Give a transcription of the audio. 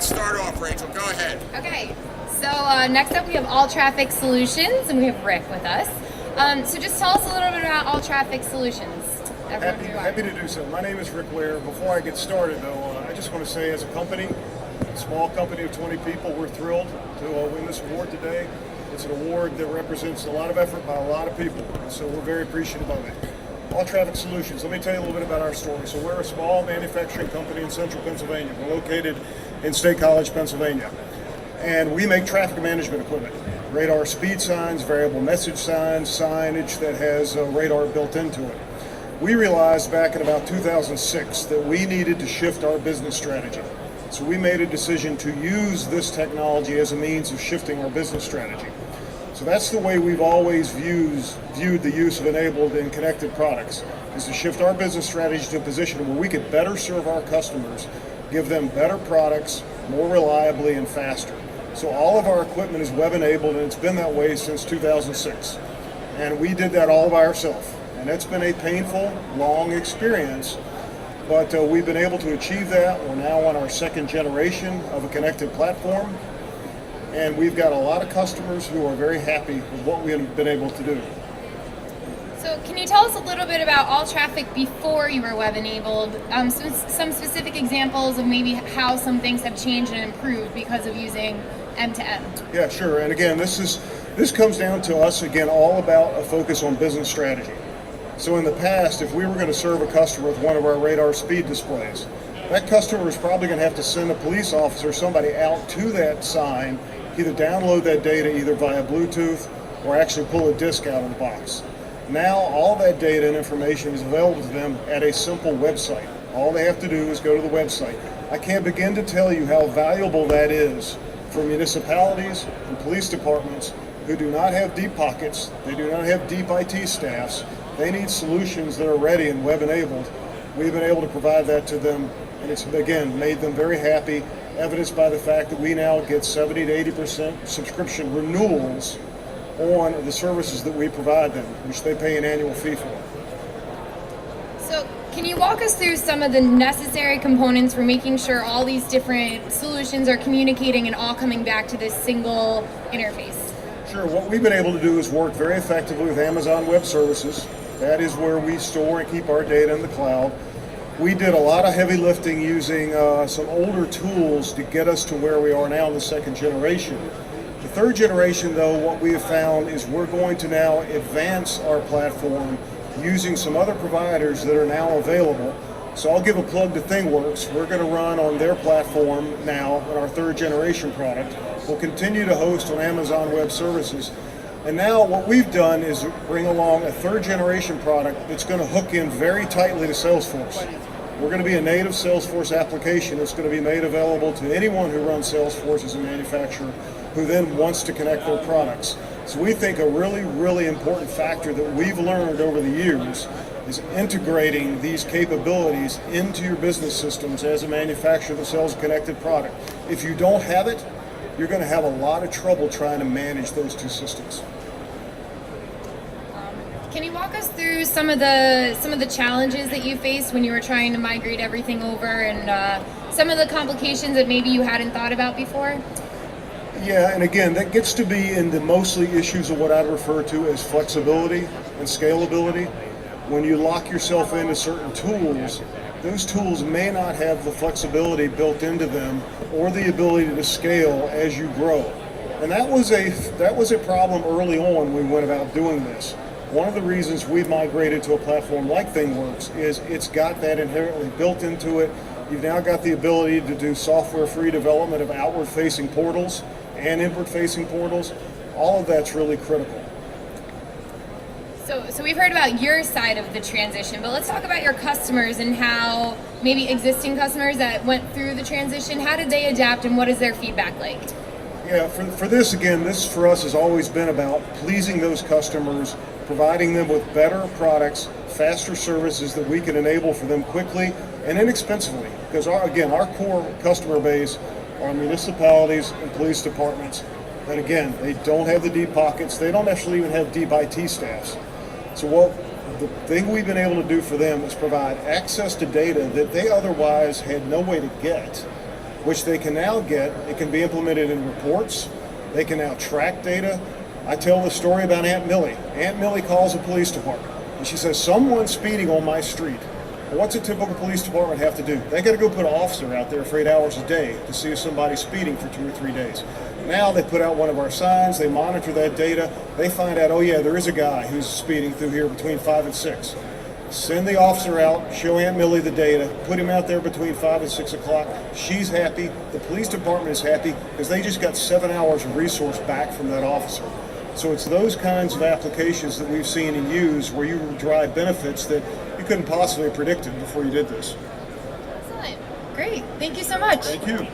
Let's start off, Rachel. Go ahead. Okay, so next up we have AllTraffic Solutions, and we have Rick with us. So just tell us a little bit about AllTraffic Solutions. Happy to do so. My name is Rick Ware. Before I get started, though, I just want to say, as a company, a small company of 20 people, we're thrilled to win this award today. It's an award that represents a lot of effort by a lot of people, so we're very appreciative of it. AllTraffic Solutions. Let me tell you a little bit about our story. So we're a small manufacturing company in central Pennsylvania. We're located in State College, Pennsylvania. And we make traffic management equipment. Radar speed signs, variable message signs, signage that has radar built into it. We realized back in about 2006 that we needed to shift our business strategy. So we made a decision to use this technology as a means of shifting our business strategy. So that's the way we've always viewed the use of enabled and connected products, is to shift our business strategy to a position where we could better serve our customers, give them better products, more reliably and faster. So all of our equipment is web enabled, and it's been that way since 2006. And we did that all by ourselves. And it's been a painful, long experience, but we've been able to achieve that. We're now on our second generation of a connected platform. And we've got a lot of customers who are very happy with what we've been able to do. So can you tell us a little bit about AllTraffic before you were web-enabled? Some specific examples of maybe how some things have changed and improved because of using M2M. Yeah, sure. And again, this comes down to us, again, all about a focus on business strategy. So in the past, if we were going to serve a customer with one of our radar speed displays, that customer is probably going to have to send a police officer or somebody out to that sign, either download that data either via Bluetooth or actually pull a disc out of the box. Now all that data and information is available to them at a simple website. All they have to do is go to the website. I can't begin to tell you how valuable that is for municipalities and police departments who do not have deep pockets, they do not have deep IT staffs, they need solutions that are ready and web enabled. We've been able to provide that to them, and it's again made them very happy, evidenced by the fact that we now get 70 to 80% subscription renewals on the services that we provide them, which they pay an annual fee for. So can you walk us through some of the necessary components for making sure all these different solutions are communicating and all coming back to this single interface? Sure. What we've been able to do is work very effectively with Amazon Web Services. That is where we store and keep our data in the cloud. We did a lot of heavy lifting using some older tools to get us to where we are now in the second generation. The third generation, though, what we have found is we're going to now advance our platform using some other providers that are now available. So I'll give a plug to ThingWorks. We're going to run on their platform now on our third generation product. We'll continue to host on Amazon Web Services. And now what we've done is bring along a third generation product that's going to hook in very tightly to Salesforce. We're going to be a native Salesforce application that's going to be made available to anyone who runs Salesforce as a manufacturer who then wants to connect their products. So we think a really, really important factor that we've learned over the years is integrating these capabilities into your business systems as a manufacturer that sells a connected product. If you don't have it, you're going to have a lot of trouble trying to manage those two systems. Can you walk us through some of the challenges that you faced when you were trying to migrate everything over, and some of the complications that maybe you hadn't thought about before? Yeah, and again, that gets to be in the mostly issues of what I'd refer to as flexibility and scalability. When you lock yourself into certain tools, those tools may not have the flexibility built into them or the ability to scale as you grow. And that was a problem early on when we went about doing this. One of the reasons we migrated to a platform like ThingWorks is it's got that inherently built into it. You've now got the ability to do software-free development of outward-facing portals and inward-facing portals. All of that's really critical. So we've heard about your side of the transition, but let's talk about your customers and how maybe existing customers that went through the transition, how did they adapt and what is their feedback like? Yeah, for this, again, this for us has always been about pleasing those customers, providing them with better products, faster services that we can enable for them quickly and inexpensively. Because our core customer base are municipalities and police departments. And again, they don't have the deep pockets. They don't actually even have deep IT staffs. So the thing we've been able to do for them is provide access to data that they otherwise had no way to get. which they can now get. It can be implemented in reports. They can now track data. I tell the story about Aunt Millie. Aunt Millie calls the police department, and she says, someone's speeding on my street. Well, what's a typical police department have to do? They got to go put an officer out there for 8 hours a day to see if somebody's speeding for 2 or 3 days. Now they put out one of our signs, they monitor that data, they find out, oh yeah, there is a guy who's speeding through here between 5 and 6. Send the officer out, show Aunt Millie the data, put him out there between 5 and 6 o'clock. She's happy, the police department is happy, because they just got 7 hours of resource back from that officer. So it's those kinds of applications that we've seen and used where you drive benefits that you couldn't possibly have predicted before you did this. Excellent. Great. Thank you so much. Thank you.